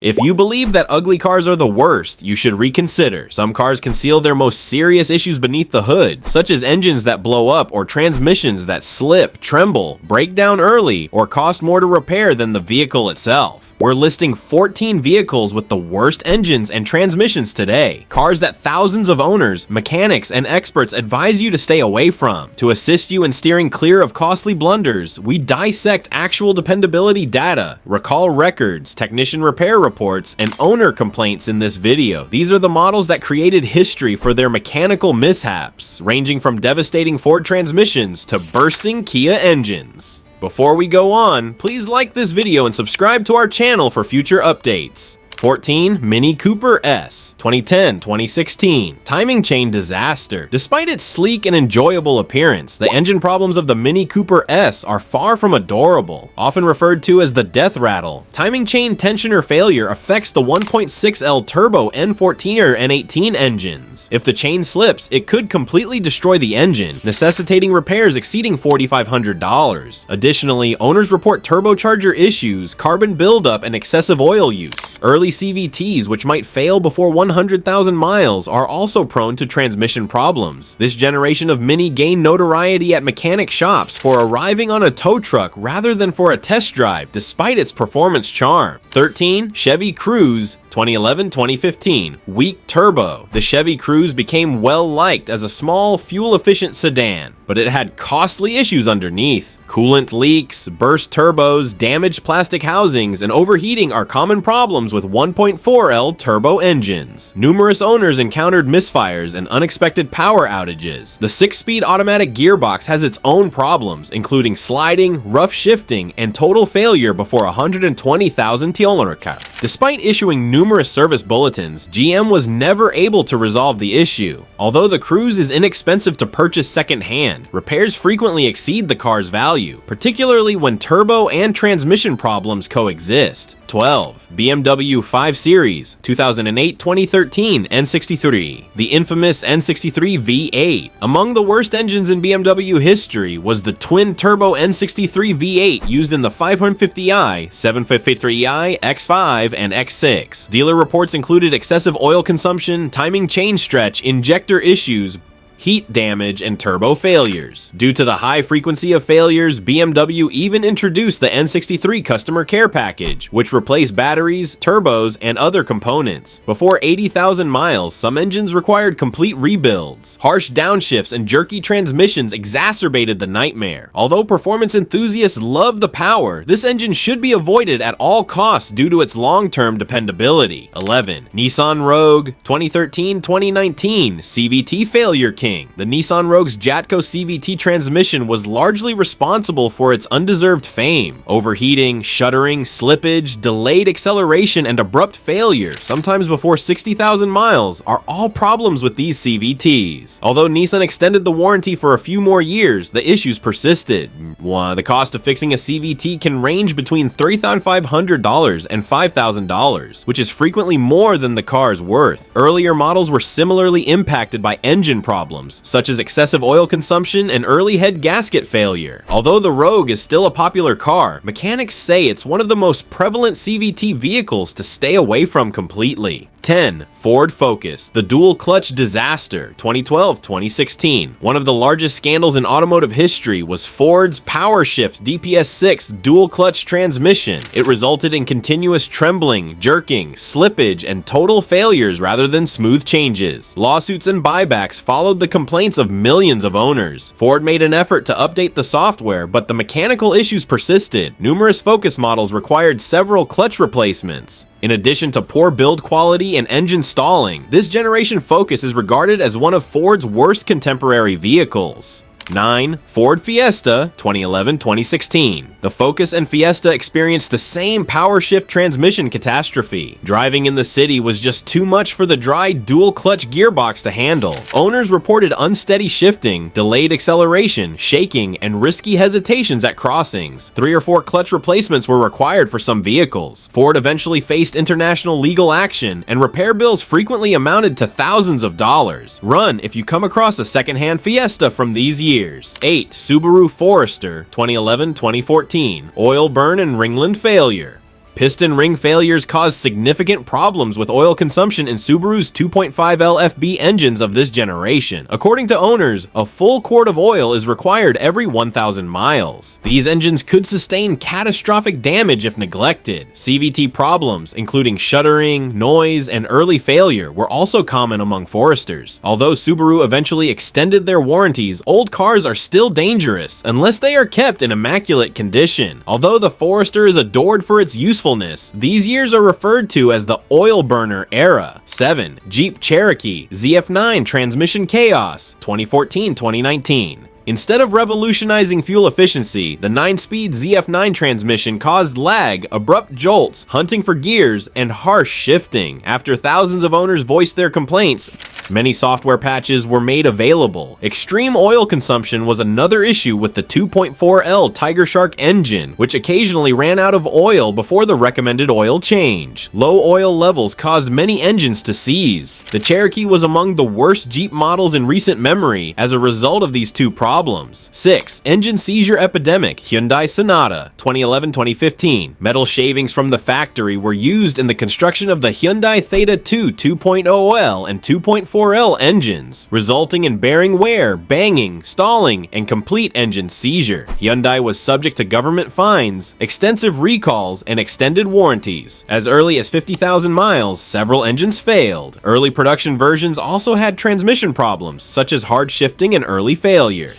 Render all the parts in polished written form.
If you believe that ugly cars are the worst, you should reconsider. Some cars conceal their most serious issues beneath the hood, such as engines that blow up or transmissions that slip, tremble, break down early, or cost more to repair than the vehicle itself. We're listing 14 vehicles with the worst engines and transmissions today. Cars that thousands of owners, mechanics, and experts advise you to stay away from. To assist you in steering clear of costly blunders, we dissect actual dependability data, recall records, technician repair reports, and owner complaints in this video. These are the models that created history for their mechanical mishaps, ranging from devastating Ford transmissions to bursting Kia engines. Before we go on, please like this video and subscribe to our channel for future updates. 14. Mini Cooper S, 2010-2016. Timing chain disaster. Despite its sleek and enjoyable appearance, the engine problems of the Mini Cooper S are far from adorable. Often referred to as the death rattle, timing chain tensioner failure affects the 1.6L turbo N14 or N18 engines. If the chain slips, it could completely destroy the engine, necessitating repairs exceeding $4,500. Additionally, owners report turbocharger issues, carbon buildup, and excessive oil use. Early CVTs, which might fail before 100,000 miles, are also prone to transmission problems. This generation of Mini gained notoriety at mechanic shops for arriving on a tow truck rather than for a test drive, despite its performance charm. 13. Chevy Cruze, 2011-2015. Weak turbo. The Chevy Cruze became well-liked as a small, fuel-efficient sedan, but it had costly issues underneath. Coolant leaks, burst turbos, damaged plastic housings, and overheating are common problems with 1.4L turbo engines. Numerous owners encountered misfires and unexpected power outages. The 6-speed automatic gearbox has its own problems, including sliding, rough shifting, and total failure before 120,000 km. Despite issuing numerous service bulletins, GM was never able to resolve the issue. Although the Cruze is inexpensive to purchase second-hand, repairs frequently exceed the car's value, particularly when turbo and transmission problems coexist. 12. BMW 5 Series, 2008-2013 N63. The infamous N63 V8. Among the worst engines in BMW history was the twin-turbo N63 V8 used in the 550i, 753i, X5, and X6. Dealer reports included excessive oil consumption, timing chain stretch, injector issues, heat damage, and turbo failures. Due to the high frequency of failures, BMW even introduced the N63 customer care package, which replaced batteries, turbos, and other components. Before 80,000 miles, some engines required complete rebuilds. Harsh downshifts and jerky transmissions exacerbated the nightmare. Although performance enthusiasts love the power, this engine should be avoided at all costs due to its long-term dependability. 11. Nissan Rogue, 2013-2019 CVT failure king. The Nissan Rogue's Jatco CVT transmission was largely responsible for its undeserved fame. Overheating, shuddering, slippage, delayed acceleration, and abrupt failure, sometimes before 60,000 miles, are all problems with these CVTs. Although Nissan extended the warranty for a few more years, the issues persisted. The cost of fixing a CVT can range between $3,500 and $5,000, which is frequently more than the car's worth. Earlier models were similarly impacted by engine problems, such as excessive oil consumption and early head gasket failure. Although the Rogue is still a popular car, mechanics say it's one of the most prevalent CVT vehicles to stay away from completely. 10. Ford Focus, the dual clutch disaster, 2012-2016. One of the largest scandals in automotive history was Ford's PowerShift's DPS6 dual clutch transmission. It resulted in continuous trembling, jerking, slippage, and total failures rather than smooth changes. Lawsuits and buybacks followed the complaints of millions of owners. Ford made an effort to update the software, but the mechanical issues persisted. Numerous Focus models required several clutch replacements. In addition to poor build quality and engine stalling, this generation Focus is regarded as one of Ford's worst contemporary vehicles. 9. Ford Fiesta, 2011-2016. The Focus and Fiesta experienced the same PowerShift transmission catastrophe. Driving in the city was just too much for the dry dual-clutch gearbox to handle. Owners reported unsteady shifting, delayed acceleration, shaking, and risky hesitations at crossings. 3 or 4 clutch replacements were required for some vehicles. Ford eventually faced international legal action, and repair bills frequently amounted to thousands of dollars. Run if you come across a second-hand Fiesta from these years. 8. Subaru Forester, 2011-2014. Oil burn and Ringland failure. piston ring failures caused significant problems with oil consumption in Subaru's 2.5L FB engines of this generation. According to owners, a full quart of oil is required every 1,000 miles. These engines could sustain catastrophic damage if neglected. CVT problems, including shuddering, noise, and early failure, were also common among Foresters. Although Subaru eventually extended their warranties, old cars are still dangerous unless they are kept in immaculate condition. Although the Forester is adored for its usefulness, these years are referred to as the oil burner era. 7. Jeep Cherokee ZF9 Transmission Chaos 2014-2019. Instead of revolutionizing fuel efficiency, the 9-speed ZF9 transmission caused lag, abrupt jolts, hunting for gears, and harsh shifting. After thousands of owners voiced their complaints, many software patches were made available. Extreme oil consumption was another issue with the 2.4L Tiger Shark engine, which occasionally ran out of oil before the recommended oil change. Low oil levels caused many engines to seize. The Cherokee was among the worst Jeep models in recent memory as a result of these two problems. 6. Engine seizure epidemic Hyundai Sonata 2011-2015. Metal shavings from the factory were used in the construction of the Hyundai Theta 2 2.0L and 2.4L engines, resulting in bearing wear, banging, stalling, and complete engine seizure. Hyundai was subject to government fines, extensive recalls, and extended warranties. As early as 50,000 miles, several engines failed. Early production versions also had transmission problems, such as hard shifting and early failure.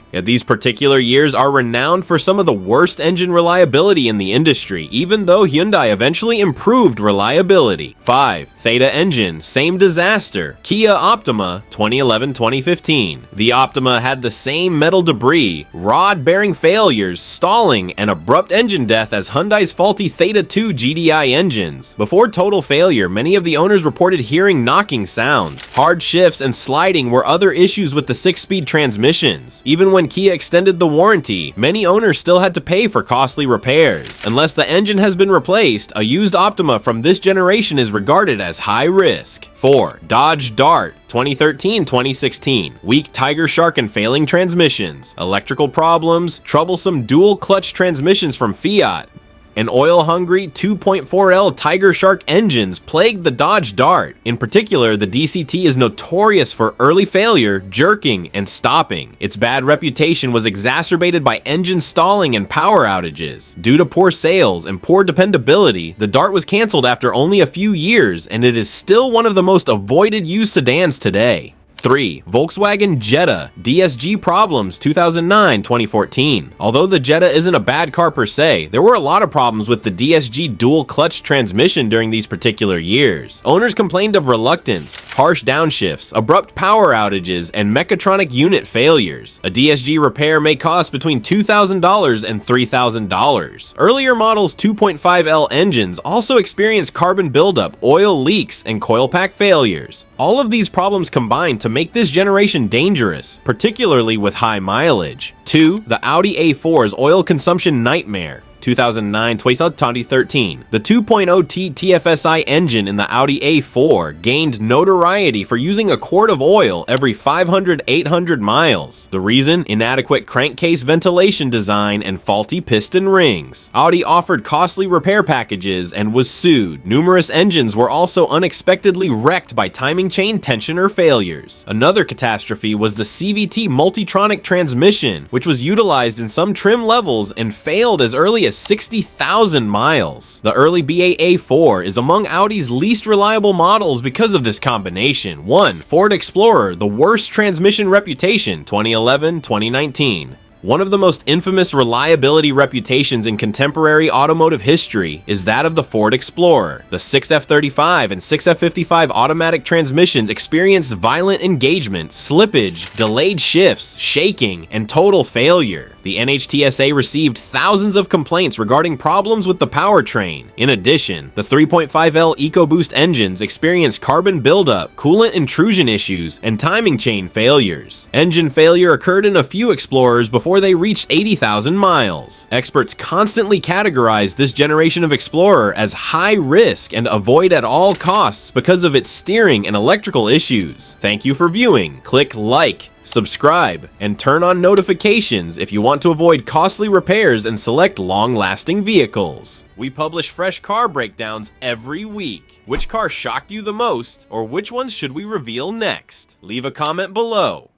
Yet these particular years are renowned for some of the worst engine reliability in the industry, even though Hyundai eventually improved reliability. 5. Theta engine, same disaster. Kia Optima 2011-2015. The Optima had the same metal debris, rod bearing failures, stalling, and abrupt engine death as Hyundai's faulty Theta 2 GDI engines. Before total failure, many of the owners reported hearing knocking sounds. Hard shifts and sliding were other issues with the 6-speed transmissions. Even when Kia extended the warranty, many owners still had to pay for costly repairs. Unless the engine has been replaced, a used Optima from this generation is regarded as high risk. 4. Dodge Dart 2013-2016. Weak Tiger Shark and failing transmissions, electrical problems, troublesome dual clutch transmissions from Fiat, and oil-hungry 2.4L Tiger Shark engines plagued the Dodge Dart. In particular, the DCT is notorious for early failure, jerking, and stopping. Its bad reputation was exacerbated by engine stalling and power outages. Due to poor sales and poor dependability, the Dart was canceled after only a few years, and it is still one of the most avoided used sedans today. 3. Volkswagen Jetta DSG problems 2009-2014. Although the Jetta isn't a bad car per se, there were a lot of problems with the DSG dual clutch transmission during these particular years. Owners complained of reluctance, harsh downshifts, abrupt power outages, and mechatronic unit failures. A DSG repair may cost between $2,000 and $3,000. Earlier models 2.5L engines also experienced carbon buildup, oil leaks, and coil pack failures. All of these problems combined to make this generation dangerous, particularly with high mileage. 2. The Audi A4's oil consumption nightmare 2009-2013. The 2.0T TFSI engine in the Audi A4 gained notoriety for using a quart of oil every 500-800 miles. The reason? Inadequate crankcase ventilation design and faulty piston rings. Audi offered costly repair packages and was sued. Numerous engines were also unexpectedly wrecked by timing chain tensioner failures. Another catastrophe was the CVT Multitronic transmission, which was utilized in some trim levels and failed as early as 60,000 miles. The early BAA4 is among Audi's least reliable models because of this combination. 1. Ford Explorer, the worst transmission reputation 2011-2019. One of the most infamous reliability reputations in contemporary automotive history is that of the Ford Explorer. The 6F35 and 6F55 automatic transmissions experienced violent engagement, slippage, delayed shifts, shaking, and total failure. The NHTSA received thousands of complaints regarding problems with the powertrain. In addition, the 3.5L EcoBoost engines experienced carbon buildup, coolant intrusion issues, and timing chain failures. Engine failure occurred in a few Explorers before they reached 80,000 miles. Experts constantly categorize this generation of Explorer as high risk and avoid at all costs because of its steering and electrical issues. Thank you for viewing. Click like, subscribe, and turn on notifications if you want to avoid costly repairs and select long-lasting vehicles. We publish fresh car breakdowns every week. Which car shocked you the most, or which ones should we reveal next? Leave a comment below.